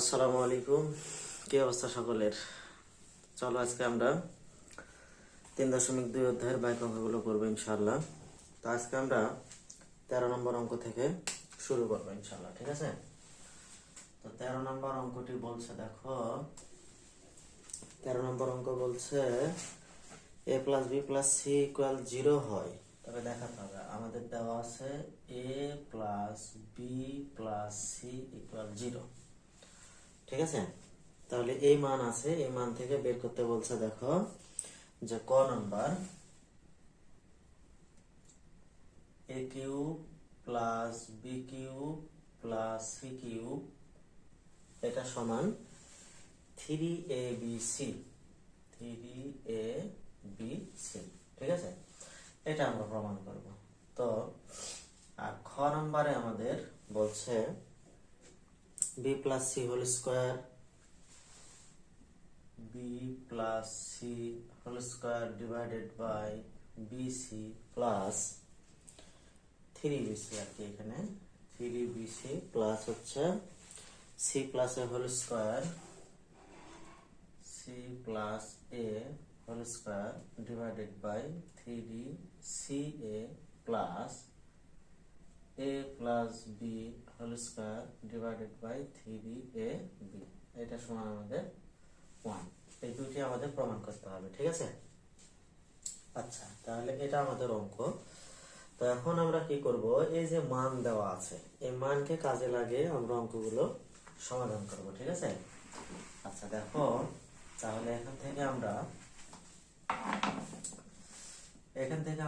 আসসালামু আলাইকুম। কি অবস্থা সকলের? চলো আজকে আমরা 3.2 অধ্যায়ের বাক্য অঙ্কগুলো করবো ইনশাআল্লাহ। তো আজকে আমরা 13 নম্বর অঙ্ক থেকে শুরু করবো ইনশাআল্লাহ, ঠিক আছে? তো 13 নম্বর অঙ্কটি বলছে, দেখো 13 নম্বর অঙ্ক বলছে a plus B plus C equal 0 হয়, তবে দেখাতে হবে আমাদের দেওয়া আছে a plus B plus C equal 0, ঠিক আছে? তাহলে এই মান আছে, এই মান থেকে বের করতে বলছে। দেখো যে ক number A cube plus B cube plus C cube এটা সমান 3abc, 3abc, ঠিক আছে? এটা আমরা প্রমাণ করব। তো আর খ নাম্বারে আমাদের বলছে B plus C whole square, b plus c whole square divided by bc plus 3bc আর কি, এখানে 3bc প্লাস হচ্ছে c plus a whole square, c plus a whole square divided by 3ca plus a plus b whole square divided by 3ab, এটা সমান আমাদের 1। এই দুটি আমাদের প্রমাণ করতে হবে, ঠিক আছে? আচ্ছা, তাহলে এটা আমাদের অঙ্ক। তো এখন আমরা কি করব, এই যে মান দেওয়া আছে এই মানকে কাজে লাগিয়ে আমরা অঙ্কগুলো সমাধান করব, ঠিক আছে? আচ্ছা দেখো, তাহলে এখান থেকে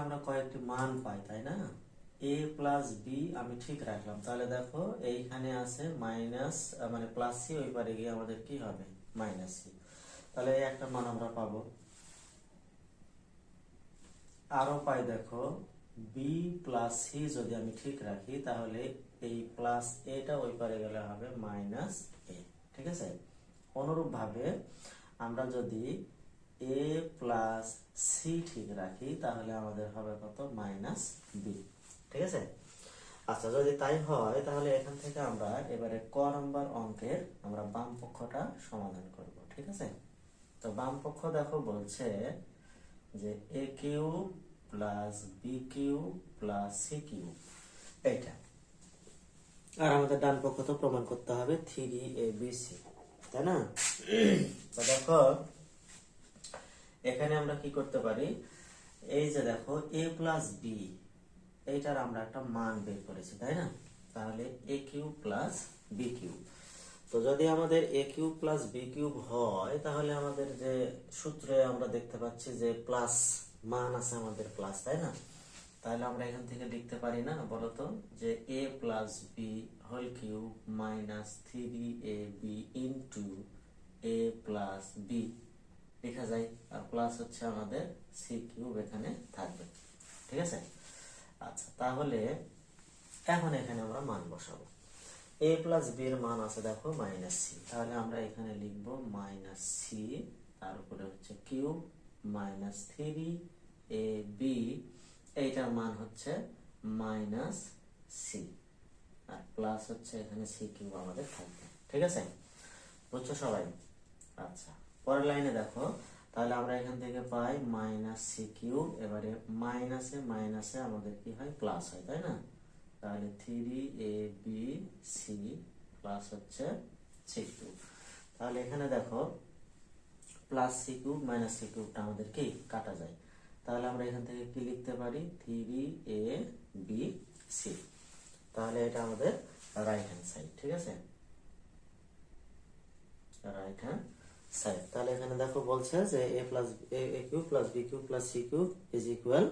আমরা কয়েকটি মান পাই, তাই না? a প্লাস বি আমি ঠিক রাখলাম, তাহলে দেখো এইখানে আছে মাইনাস মানে প্লাস সি, ওই পারে গিয়ে আমাদের কি হবে মাইনাস সি, তাহলে এই একটা মান আমরা পাবো। আরো পাই দেখো বি প্লাস সি যদি আমি ঠিক রাখি তাহলে এই প্লাস এটা ওই পারে গেলে হবে মাইনাস এ, ঠিক আছে? অনুরূপ ভাবে আমরা যদি এ প্লাস সি ঠিক রাখি তাহলে আমাদের হবে কত, মাইনাস বি, ঠিক আছে? আচ্ছা, যদি তাই হয় তাহলে এখান থেকে আমরা এবারে ক নম্বর অঙ্কের আমরা বাম পক্ষটা সমাধান করব, ঠিক আছে? তো বাম পক্ষ দেখো বলছে যে a cube plus B cube plus C cube, এইটা। আর আমাদের ডান পক্ষ তো প্রমাণ করতে হবে 3abc, তাই না? তো দেখো এখানে আমরা কি করতে পারি, এই যে দেখো a প্লাস বি এইটার আমরা একটা মান বের করেছি, তাই না? তাহলে এ কিউব প্লাস বি কিউব, তো যদি আমাদের এ কিউব প্লাস বি কিউব হয় তাহলে আমাদের যে সূত্রে আমরা দেখতে পাচ্ছি যে প্লাস মান আছে আমাদের প্লাস, তাই না? তাহলে আমরা এখান থেকে লিখতে পারি না বলতো যে a plus B whole cube minus 3ab into a plus b লেখা যায়, আর প্লাস হচ্ছে আমাদের সি কিউব এখানে থাকবে, ঠিক আছে? আচ্ছা, তাহলে এখন এখানে আমরা মান বসাবো। a প্লাস বি এর মান আছে দেখো মাইনাস সি, তাহলে আমরা এখানে লিখব মাইনাস সি, তার উপরে হচ্ছে কিউব মাইনাস 3ab, এইটার মান হচ্ছে মাইনাস সি, আর প্লাস হচ্ছে এখানে সি কিউব আমাদের থাকবে, ঠিক আছে? বুঝছো সবাই? আচ্ছা, পরের লাইনে দেখো, তাহলে আমরা এখান থেকে পাই মাইনাস সি কিউব, এবারে মাইনাসে মাইনাসে আমাদের কি হয়, প্লাস হয়, তাই না? তাহলে 3abc প্লাস হচ্ছে সি কিউব, তাহলে এখানে দেখো plus C cube minus c কিউবটা আমাদের কি কাটা যায়, তাহলে আমরা এখান থেকে কি লিখতে পারি 3abc, তাহলে এটা আমাদের রাইট হ্যান্ড সাইড, ঠিক আছে? Right hand side. তাহলে এখানে দেখো বলছে যে a plus a cube plus B cube plus C cube is equal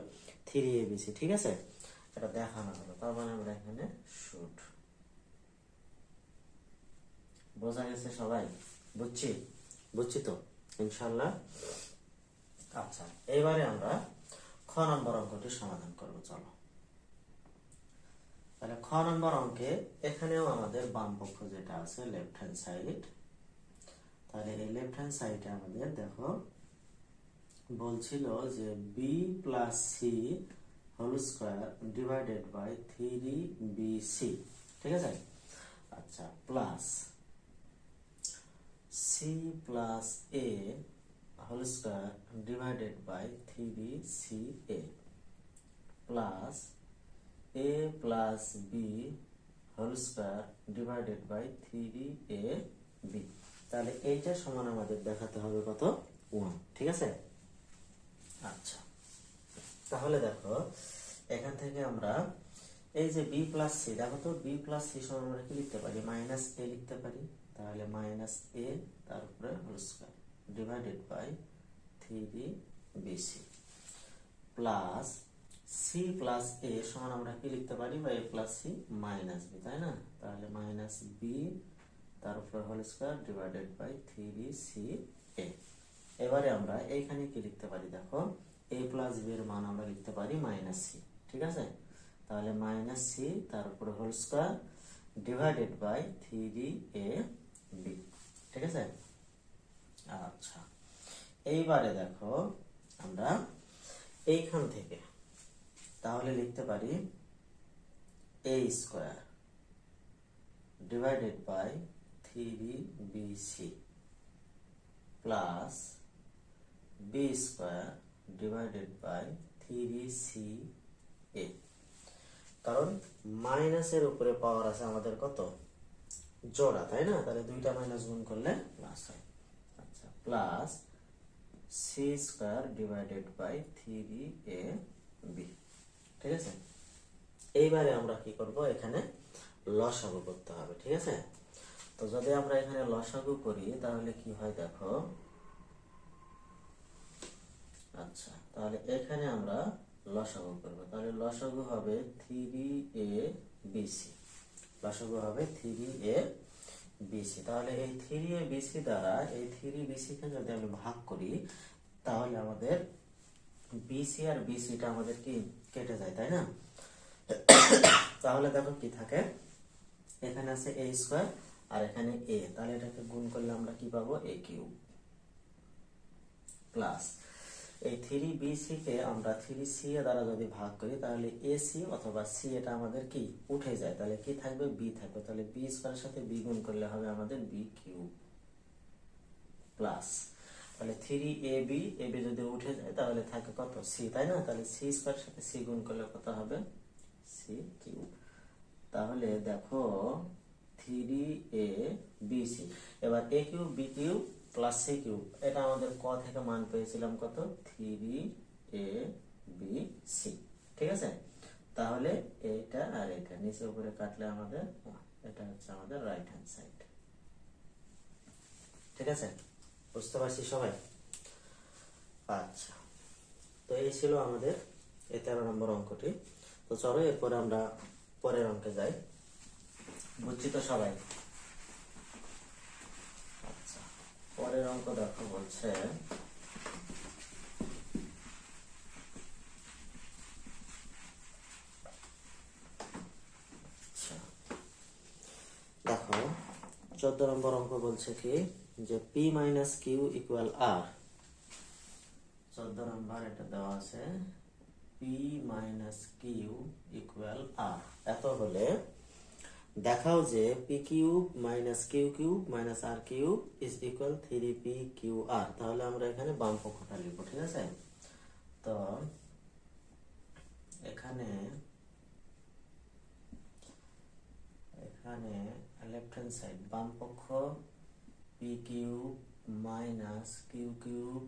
3abc, ঠিক আছে? এটা দেখানো হলো, তার মানে আমরা এখানে শুট। বোঝা গেছে সবাই? বুঝছি তো ইনশাআল্লাহ। আচ্ছা, এবারে আমরা খ নম্বর অঙ্কটি সমাধান করব, চলো। তাহলে খ নম্বর অঙ্কে এখানেও আমাদের বাম পক্ষ যেটা আছে লেফট হ্যান্ড সাইড, তাহলে এই লেফট হ্যান্ড সাইডে আমাদের দেখো বলছিল যে B plus C whole square divided by 3bc, ঠিক আছে? আচ্ছা, plus C plus A whole square divided by 3ca plus a plus B whole square divided by 3ab। তাহলে এইটা সমান আমাদের দেখাতে হবে কত? 1। ঠিক আছে। আচ্ছা, তাহলে দেখো এখান থেকে আমরা এই যে বি প্লাস সি, দেখো তো বি প্লাস সি সমান আমরা কি লিখতে পারি? মাইনাস এ লিখতে পারি। তাহলে মাইনাস এ তার উপরে whole square divided by 3bc plus C plus a সমান আমরা কি লিখতে পারি? বা a plus c minus b, তাই না? তাহলে মাইনাস বি তার উপরে whole square divided by 3ca। এবারে আমরা এইখানে কি লিখতে পারি? দেখো a প্লাস বি এর মান আমরা লিখতে পারি মাইনাস সি। ঠিক আছে। তাহলে মাইনাস সি তার উপরে whole square divided by 3ab। ঠিক আছে। আচ্ছা, এইবারে দেখো আমরা এইখান থেকে তাহলে লিখতে পারি a square divided by 3bc plus b square divided by 3ca। কারণ মাইনাসের উপরে পাওয়ার আছে আমাদের কত? জোড়া, তাই না? তাহলে দুইটা মাইনাস গুণ করলে প্লাস হয়। আচ্ছা, plus C square divided by 3ab। ঠিক আছে। এইবারে আমরা কি করব? এখানে লসাগু করতে হবে। ঠিক আছে। তো যদি আমরা এখানে লসাগু করি তাহলে কি হয় দেখো। আচ্ছা, তাহলে এখানে আমরা লসাগু করব। তাহলে লসাগু হবে 3abc, লসাগু হবে 3abc। তাহলে এই 3abc দ্বারা এই 3bc কে যদি আমি ভাগ করি তাহলে আমাদের bc আর bc টা আমাদের কি কেটে যায়, তাই না? তাহলে দেখো কি থাকে, এখানে আছে a স্কয়ার আর এখানে a, তাহলে এটাকে গুণ করলে আমরা কি পাবো? a কিউব প্লাস এই 3bc কে আমরা 3c এর দ্বারা যদি ভাগ করি তাহলে ac অথবা c এটা আমাদের কি উঠে যায়, তাহলে কি থাকবে? b থাকবে। তাহলে b স্কয়ারের সাথে b গুণ করলে হবে আমাদের b কিউব প্লাস তাহলে 3ab ab যদি উঠে যায় তাহলে থাকে কত? c, তাই না? তাহলে c স্কয়ারের সাথে c গুণ করলে কত হবে? c cube. তাহলে দেখো 3abc, এবার a cube b cube plus c cube, এটা আমাদের ক থেকে মান পেয়েছিলাম কত? 3abc। ঠিক আছে। তাহলে এটা আর এটা নিচে উপরে কাটলে আমাদের এটা হচ্ছে আমাদের রাইট হ্যান্ড সাইড। ঠিক আছে, বুঝতে পারছি সবাই? আচ্ছা, তো এই ছিল আমাদের এই 13 নম্বর অঙ্কটি। তো চলো এরপরে আমরা পরের অঙ্কে যাই। বুঝছি তো সবাই? আচ্ছা, পরের অঙ্ক দেখো বলছে দেখো 14 নম্বর অঙ্ক বলছে কি যে p minus Q equal r। 14 নম্বর এটা দেওয়া আছে p minus Q equal r। এত হলে দেখাও যে p cube minus Q cube minus r cube is equal 3p Q r। তাহলে আমরা এখানে বাম পক্ষটা লিখব। ঠিক আছে। তো এখানে লেফট হ্যান্ড সাইড বাম পক্ষ p cube minus Q cube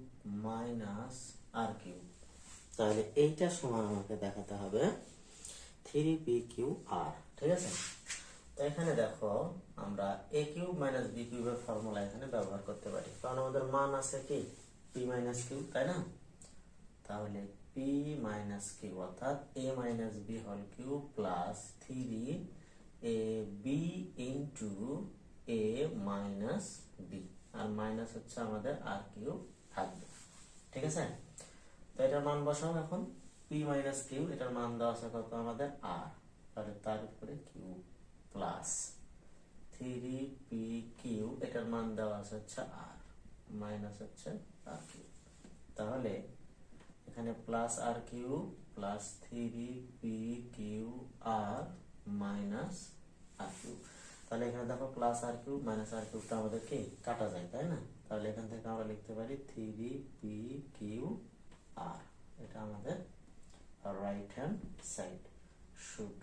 minus r cube, তাহলে এইটা সমান আমাকে দেখাতে হবে 3p কিউ r। ঠিক আছে। তো এখানে দেখো আমরা a কিউব মাইনাস b কিউবের ফর্মুলা এখানে ব্যবহার করতে পারি, কারণ আমাদের মান আছে কি p মাইনাস কিউ, তাই না? তাহলে p মাইনাস কিউ অর্থাৎ a minus b whole cube plus 3ab into a minus b, আর মাইনাস হচ্ছে আমাদের r কিউব থাকবে। ঠিক আছে। তো এটার মান বসাও এখন। p মাইনাস কিউ এটার মান দেওয়া আছে কত আমাদের? r, তাহলে তার উপরে কিউব প্লাস 3p কিউ এটার মান দেওয়া আছে হচ্ছে r মাইনাস হচ্ছে r কিউব। তাহলে এখানে plus r cube plus 3p Q r minus r cube. তাহলে এখানে দেখো plus R cube minus R কিউবটা আমাদের কি কাটা যায়, তাই না? তাহলে এখান থেকে আমরা লিখতে পারি 3p আর, এটা আমাদের রাইট হ্যান্ড সাইড শুড।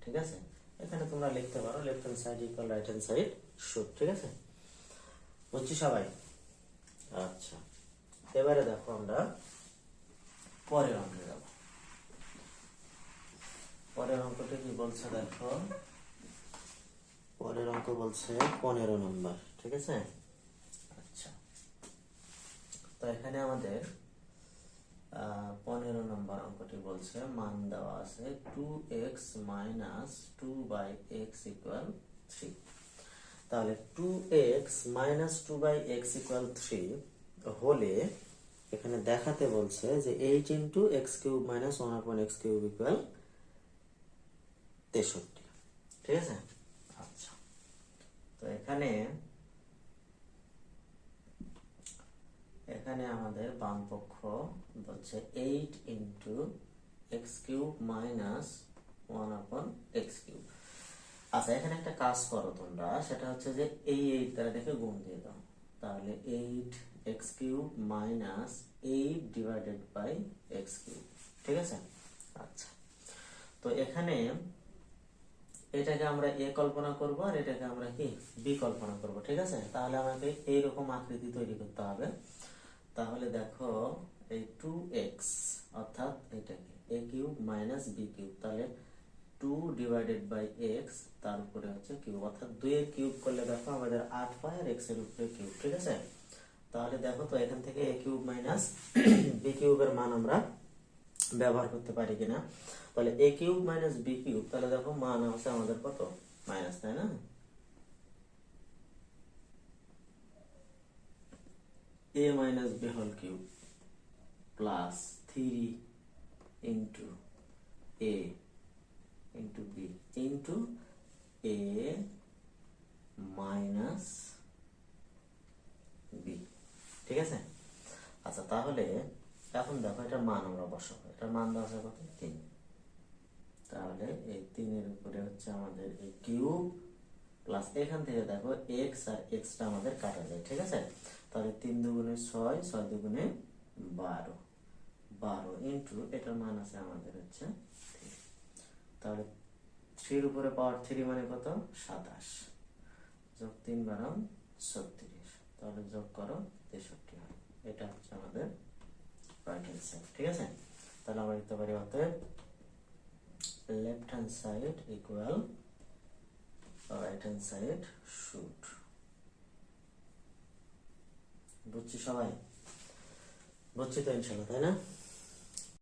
ঠিক আছে, এখানে তোমরা লিখতে পারো left hand side equal right hand side should. ঠিক আছে, বুঝছি সবাই? আচ্ছা, এবারে দেখো আমরা পরের অঙ্কে যাব। পরের অঙ্কটা কি বলছে দেখো, পরের অঙ্ক বলছে 15 নম্বর। ঠিক আছে, আচ্ছা, তো এখানে আমাদের 15 নম্বর অঙ্কটি বলছে মান দেওয়া আছে 2x মাইনাস 2/x ইকুয়াল 3। তাহলে 2x মাইনাস 2/x ইকুয়াল 3 হলে এখানে দেখাতে বলছে যে 8 into x cube minus 1/x cube equal 63। ঠিক আছে, আচ্ছা, তো এখানে আমাদের বাম পক্ষ হচ্ছে 8 into x cube minus 1/x cube. আচ্ছা, এখানে একটা কাজ করো তোমরা, সেটা হচ্ছে যে এই 8 দ্বারা দেখে গুণ দিয়ে দাও। তাহলে 8x cube minus 8 divided by x cube. ঠিক আছে, আচ্ছা, তো এখানে এটাকে আমরা a কল্পনা করব আর এটাকে আমরা কি b কল্পনা করব। ঠিক আছে, তাহলে আমাকে এইরকম আকৃতি তৈরি করতে হবে। তাহলে দেখো এই 2x অর্থাৎ এটাকে a cube minus b cube, তাহলে 2 ডিভাইডেড বাই x, তার উপরে হচ্ছে কিউব, অর্থাৎ 2 এর কিউব করলে দেখো আমাদের 8 পায় আর x এর উপরে কিউব। ঠিক আছে, তাহলে দেখো তো এখান থেকে a কিউব মাইনাস b কিউবের মান আমরা ব্যবহার করতে পারি কিনা। তাহলে a cube minus b cube, তাহলে দেখো মান আছে আমাদের কত, মাইনাস, তাই না? a minus b whole cube plus 3 into a into b into a minus b। ঠিক আছে, আচ্ছা, তাহলে এখন দেখো এটার মান আমরা বসাবো। এটার মান দেওয়া আছে কত, 3। তাহলে এই 3 এর উপরে হচ্ছে আমাদের এই কিউব প্লাস এখান থেকে দেখো x আর x টা আমাদের কাটা যায়। ঠিক আছে, তাহলে 3 দুগুণে 6, 6 দুগুণে 12, 12 ইন্টু এটার মান আছে আমাদের হচ্ছে 3। তাহলে 3 এর উপরে পাওয়ার 3 মানে কত, 27, যোগ 3 বারং 36, তাহলে যোগ করো 63 হয়। এটা হচ্ছে আমাদের রাইট হ্যান্ড সাইড। ঠিক আছে, তাহলে আমরা লিখতে পারি অতএব left hand side equal right hand side should. বুঝছি সবাই? বুঝছি তো ইনশাল্লাহ, তাই না?